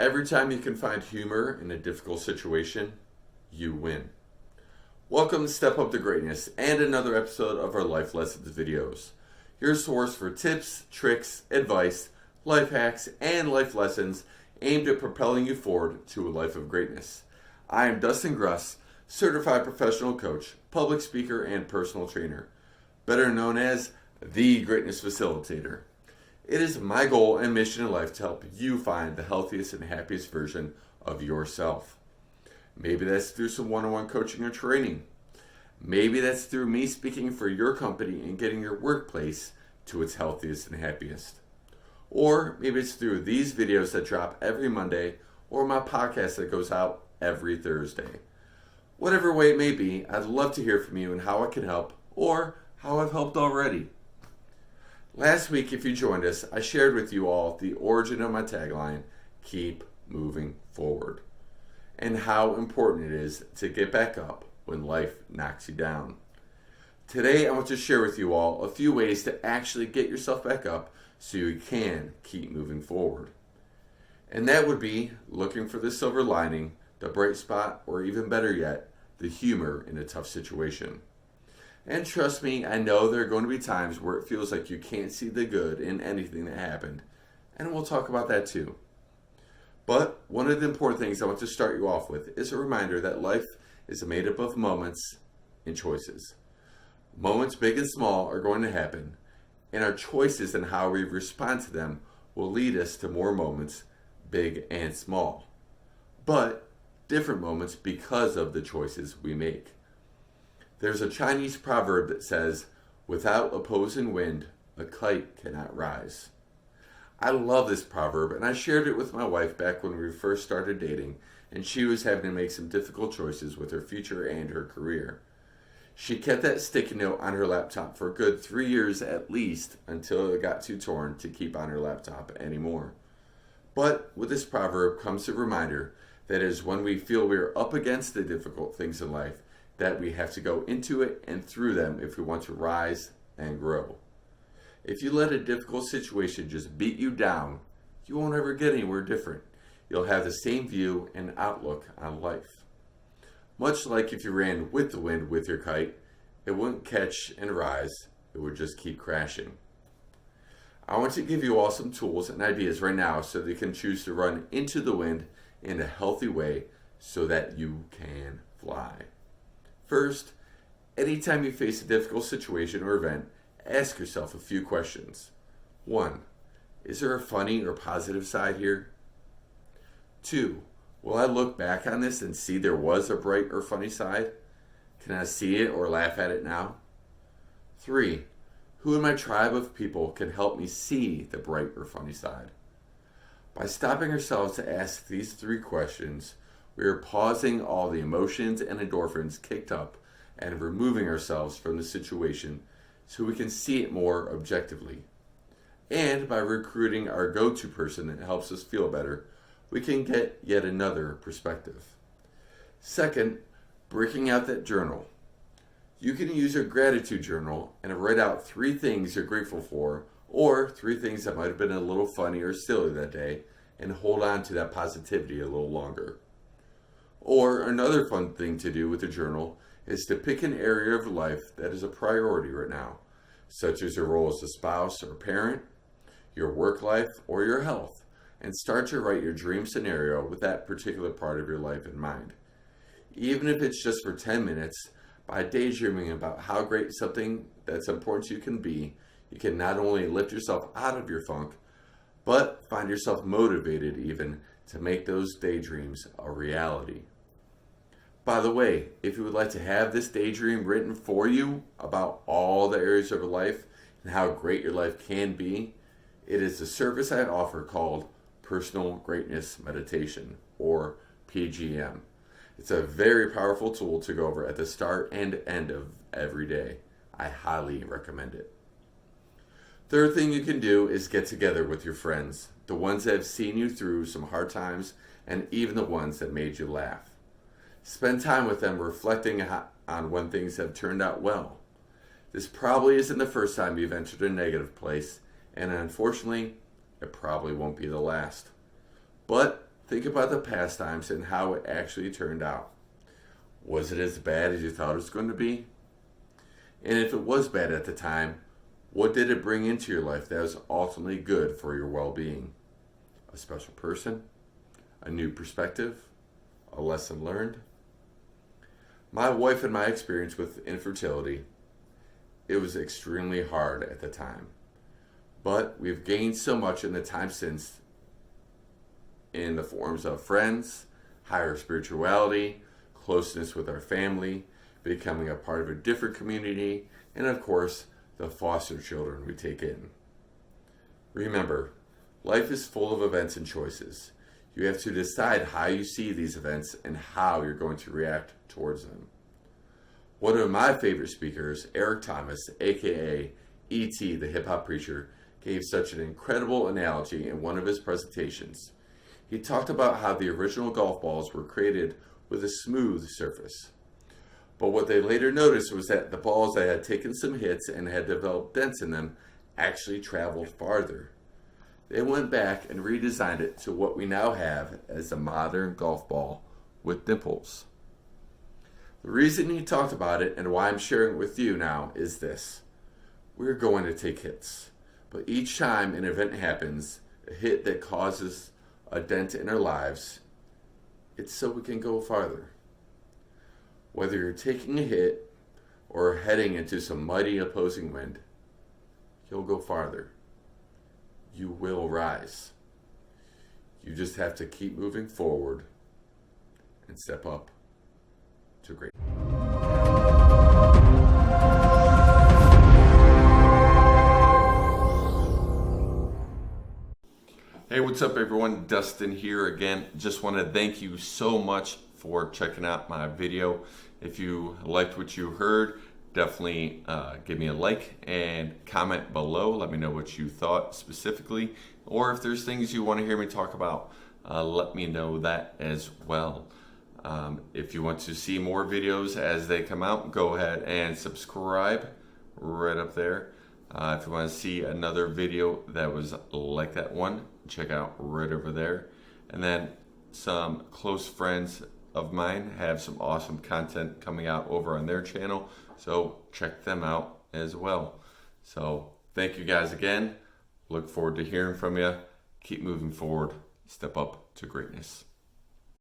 Every time you can find humor in a difficult situation, you win. Welcome to Step Up to Greatness and another episode of our Life Lessons videos. Your source for tips, tricks, advice, life hacks, and life lessons aimed at propelling you forward to a life of greatness. I am Dustin Gruss, certified professional coach, public speaker, and personal trainer, better known as the Greatness Facilitator. It is my goal and mission in life to help you find the healthiest and happiest version of yourself. Maybe that's through some one-on-one coaching or training. Maybe that's through me speaking for your company and getting your workplace to its healthiest and happiest. Or maybe it's through these videos that drop every Monday or my podcast that goes out every Thursday. Whatever way it may be, I'd love to hear from you and how I can help or how I've helped already. Last week, if you joined us, I shared with you all the origin of my tagline, Keep Moving Forward, and how important it is to get back up when life knocks you down. Today, I want to share with you all a few ways to actually get yourself back up so you can keep moving forward. And that would be looking for the silver lining, the bright spot, or even better yet, the humor in a tough situation. And trust me, I know there are going to be times where it feels like you can't see the good in anything that happened. And we'll talk about that too. But one of the important things I want to start you off with is a reminder that life is made up of moments and choices. Moments big and small are going to happen, and our choices and how we respond to them will lead us to more moments, big and small. But different moments because of the choices we make. There's a Chinese proverb that says, without opposing wind, a kite cannot rise. I love this proverb, and I shared it with my wife back when we first started dating, and she was having to make some difficult choices with her future and her career. She kept that sticky note on her laptop for a good 3 years at least until it got too torn to keep on her laptop anymore. But with this proverb comes a reminder that it is when we feel we are up against the difficult things in life that we have to go into it and through them if we want to rise and grow. If you let a difficult situation just beat you down, you won't ever get anywhere different. You'll have the same view and outlook on life. Much like if you ran with the wind with your kite, it wouldn't catch and rise, it would just keep crashing. I want to give you all some tools and ideas right now so that you can choose to run into the wind in a healthy way so that you can fly. First, anytime you face a difficult situation or event, ask yourself a few questions. 1. Is there a funny or positive side here? 2. Will I look back on this and see there was a bright or funny side? Can I see it or laugh at it now? 3. Who in my tribe of people can help me see the bright or funny side? By stopping ourselves to ask these 3 questions, we are pausing all the emotions and endorphins kicked up and removing ourselves from the situation so we can see it more objectively. And by recruiting our go-to person that helps us feel better, we can get yet another perspective. Second, breaking out that journal. You can use your gratitude journal and write out 3 things you're grateful for, or 3 things that might have been a little funny or silly that day, and hold on to that positivity a little longer. Or another fun thing to do with the journal is to pick an area of life that is a priority right now, such as your role as a spouse or parent, your work life, or your health, and start to write your dream scenario with that particular part of your life in mind. Even if it's just for 10 minutes, by daydreaming about how great something that's important to you can be, you can not only lift yourself out of your funk, but find yourself motivated even to make those daydreams a reality. By the way, if you would like to have this daydream written for you about all the areas of your life and how great your life can be, it is a service I offer called Personal Greatness Meditation, or PGM. It's a very powerful tool to go over at the start and end of every day. I highly recommend it. Third thing you can do is get together with your friends, the ones that have seen you through some hard times and even the ones that made you laugh. Spend time with them reflecting on when things have turned out well. This probably isn't the first time you've entered a negative place, and unfortunately, it probably won't be the last. But Think about the past times and how it actually turned out. Was it as bad as you thought it was going to be? And if it was bad at the time, what did it bring into your life that was ultimately good for your well-being? A special person? A new perspective? A lesson learned? My wife and my experience with infertility, it was extremely hard at the time. But we've gained so much in the time since in the forms of friends, higher spirituality, closeness with our family, becoming a part of a different community, and of course, the foster children we take in. Remember, life is full of events and choices. You have to decide how you see these events and how you're going to react towards them. One of my favorite speakers, Eric Thomas, aka E.T., the hip hop preacher, gave such an incredible analogy in one of his presentations. He talked about how the original golf balls were created with a smooth surface. But what they later noticed was that the balls that had taken some hits and had developed dents in them actually traveled farther. They went back and redesigned it to what we now have as a modern golf ball with dimples. The reason he talked about it and why I'm sharing it with you now is this. We're going to take hits, but each time an event happens, a hit that causes a dent in our lives, it's so we can go farther. Whether you're taking a hit or heading into some mighty opposing wind, you'll go farther. You will rise. You just have to keep moving forward and step up to great. Hey, what's up everyone? Dustin here again. Just want to thank you so much for checking out my video. If you liked what you heard, definitely give me a like and comment below. Let me know what you thought specifically, or if there's things you want to hear me talk about, let me know that as well. If you want to see more videos as they come out, go ahead and subscribe right up there. If you want to see another video that was like that one, check out right over there. And then some close friends of mine have some awesome content coming out over on their channel, so check them out as well. So thank you guys again. Look forward to hearing from you. Keep moving forward. Step up to greatness.